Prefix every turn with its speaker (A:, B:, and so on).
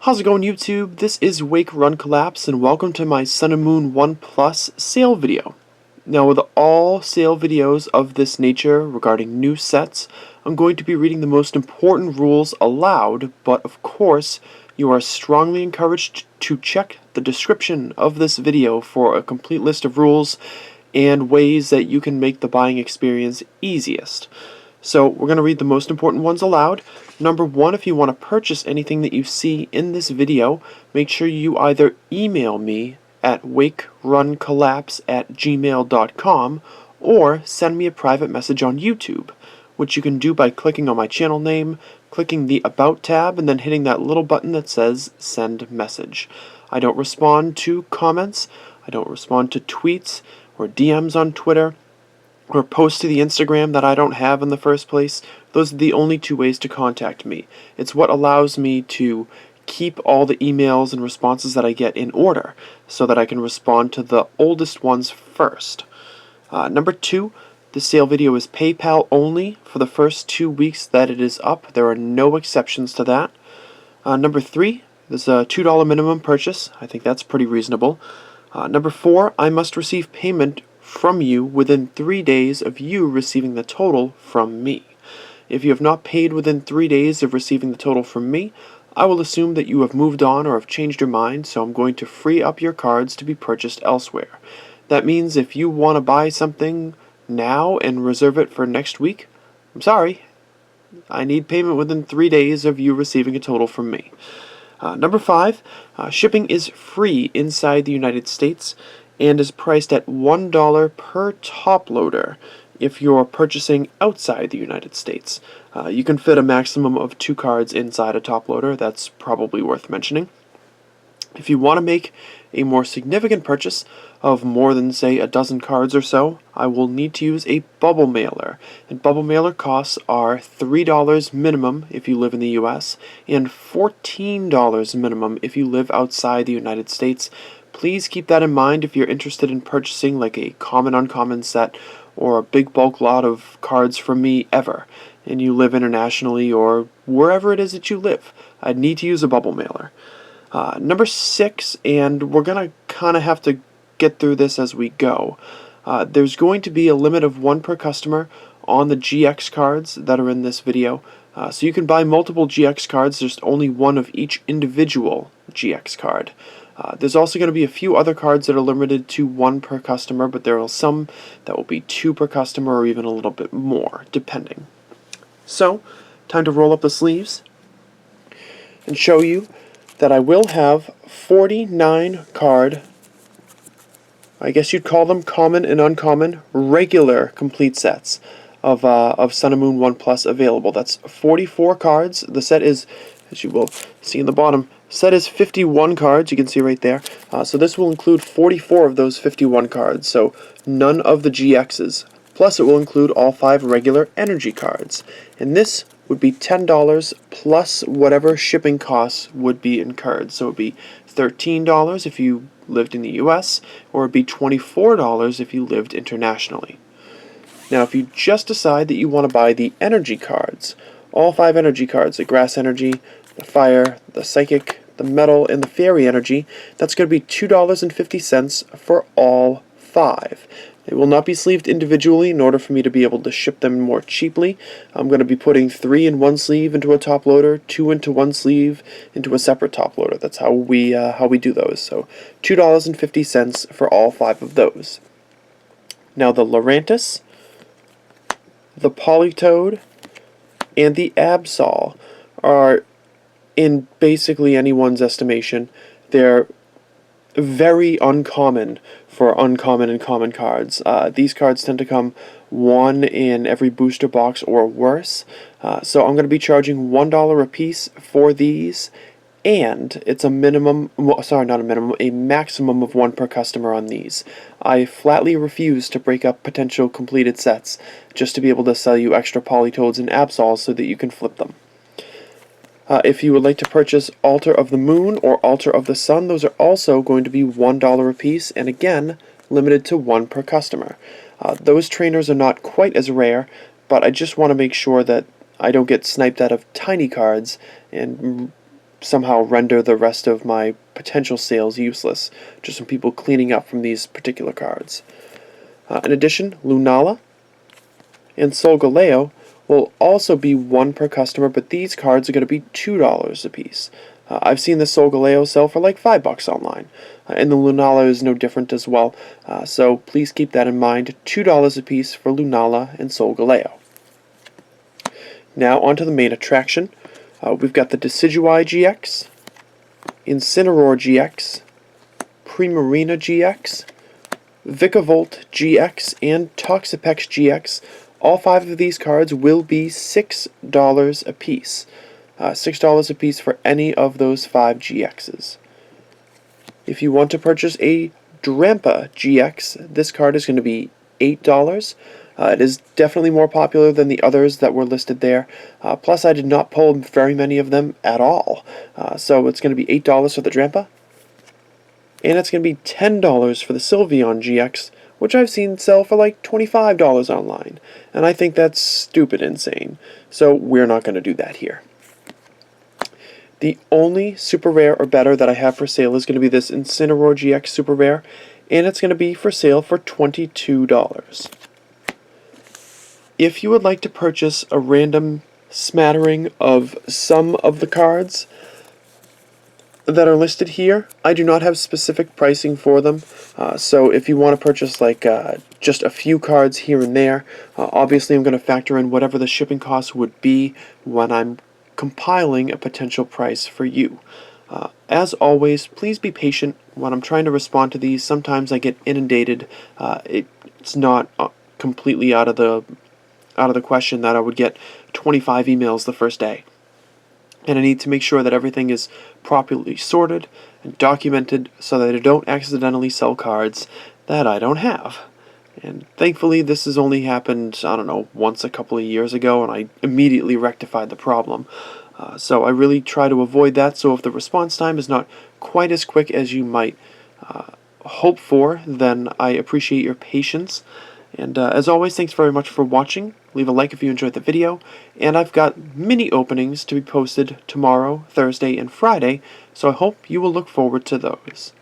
A: How's it going, YouTube? This is Wake Run Collapse, and welcome to my Sun and Moon 1 Plus sale video. Now, with all sale videos of this nature regarding new sets, I'm going to be reading the most important rules aloud, but of course, you are strongly encouraged to check the description of this video for a complete list of rules and ways that you can make the buying experience easiest. So we're going to read the most important ones aloud. Number 1, if you want to purchase anything that you see in this video, make sure you either email me at wakeruncollapse@gmail.com or send me a private message on YouTube, which you can do by clicking on my channel name, clicking the About tab, and then hitting that little button that says Send Message. I don't respond to comments, I don't respond to tweets or DMs on Twitter, or post to the Instagram that I don't have in the first place. Those are the only two ways to contact me. It's what allows me to keep all the emails and responses that I get in order so that I can respond to the oldest ones first. Number 2, the sale video is PayPal only for the first 2 weeks that it is up. There are no exceptions to that. Number 3, there's a $2 minimum purchase. I think that's pretty reasonable. Number 4, I must receive payment from you within 3 days of you receiving the total from me. If you have not paid within 3 days of receiving the total from me, I will assume that you have moved on or have changed your mind, so I'm going to free up your cards to be purchased elsewhere. That means if you want to buy something now and reserve it for next week, I'm sorry, I need payment within 3 days of you receiving a total from me. Number 5, shipping is free inside the United States and is priced at $1 per top loader if you're purchasing outside the United States. You can fit a maximum of 2 cards inside a top loader. That's probably worth mentioning. If you want to make a more significant purchase of more than, say, a dozen cards or so, I will need to use a bubble mailer. And bubble mailer costs are $3 minimum if you live in the US and $14 minimum if you live outside the United States. Please keep that in mind if you're interested in purchasing like a common uncommon set or a big bulk lot of cards from me ever, and you live internationally or wherever it is that you live. I'd need to use a bubble mailer. Number 6, and we're going to kind of have to get through this as we go. There's going to be a limit of 1 per customer on the GX cards that are in this video. So you can buy multiple GX cards, there's only 1 of each individual GX card. There's also going to be a few other cards that are limited to 1 per customer, but there are some that will be 2 per customer or even a little bit more, depending. So, time to roll up the sleeves and show you that I will have 49 card, I guess you'd call them common and uncommon, regular complete sets of Sun and Moon 1 Plus available. That's 44 cards. The set is, as you will see in the bottom, set is 51 cards, you can see right there. So this will include 44 of those 51 cards, so none of the GXs. Plus it will include all 5 regular energy cards. And this would be $10 plus whatever shipping costs would be incurred. So it would be $13 if you lived in the US, or it would be $24 if you lived internationally. Now if you just decide that you want to buy the energy cards, all 5 energy cards, the grass energy, the fire, the psychic, the metal, and the fairy energy, that's going to be $2.50 for all 5. They will not be sleeved individually in order for me to be able to ship them more cheaply. I'm going to be putting 3 in one sleeve into a top loader, 2 into one sleeve into a separate top loader. That's how we do those. So $2.50 for all 5 of those. Now the Lurantis, the Polytoad, and the Absol are, in basically anyone's estimation, they're very uncommon for uncommon and common cards. These cards tend to come 1 in every booster box or worse. So I'm going to be charging $1 a piece for these, and it's a minimum, well, sorry, not a minimum, a maximum of 1 per customer on these. I flatly refuse to break up potential completed sets just to be able to sell you extra Polytoads and Absols so that you can flip them. If you would like to purchase Altar of the Moon or Altar of the Sun, those are also going to be $1 a piece, and again, limited to 1 per customer. Those trainers are not quite as rare, but I just want to make sure that I don't get sniped out of tiny cards and somehow render the rest of my potential sales useless, just from people cleaning up from these particular cards. In addition, Lunala and Solgaleo will also be 1 per customer, but these cards are going to be $2 a piece. I've seen the Solgaleo sell for like $5 online, and the Lunala is no different as well, so please keep that in mind. $2 a piece for Lunala and Solgaleo. Now onto the main attraction. We've got the Decidueye GX, Incineroar GX, Primarina GX, Vikavolt GX, and Toxapex GX. All 5 of these cards will be $6 a piece. $6 a piece for any of those 5 GXs. If you want to purchase a Drampa GX, this card is going to be $8. It is definitely more popular than the others that were listed there. Plus, I did not pull very many of them at all. So it's going to be $8 for the Drampa. And it's going to be $10 for the Sylveon GX, which I've seen sell for like $25 online. And I think that's stupid insane. So we're not going to do that here. The only super rare or better that I have for sale is going to be this Incineroar GX super rare, and it's going to be for sale for $22. If you would like to purchase a random smattering of some of the cards that are listed here, I do not have specific pricing for them, so if you want to purchase like just a few cards here and there, obviously I'm going to factor in whatever the shipping costs would be when I'm compiling a potential price for you. As always, please be patient when I'm trying to respond to these. Sometimes I get inundated. It's not completely out of the question that I would get 25 emails the first day. And I need to make sure that everything is properly sorted and documented so that I don't accidentally sell cards that I don't have. And thankfully this has only happened, I don't know, once a couple of years ago, and I immediately rectified the problem. So I really try to avoid that, so if the response time is not quite as quick as you might hope for, then I appreciate your patience. And as always, thanks very much for watching. Leave a like if you enjoyed the video. And I've got mini openings to be posted tomorrow, Thursday, and Friday, so I hope you will look forward to those.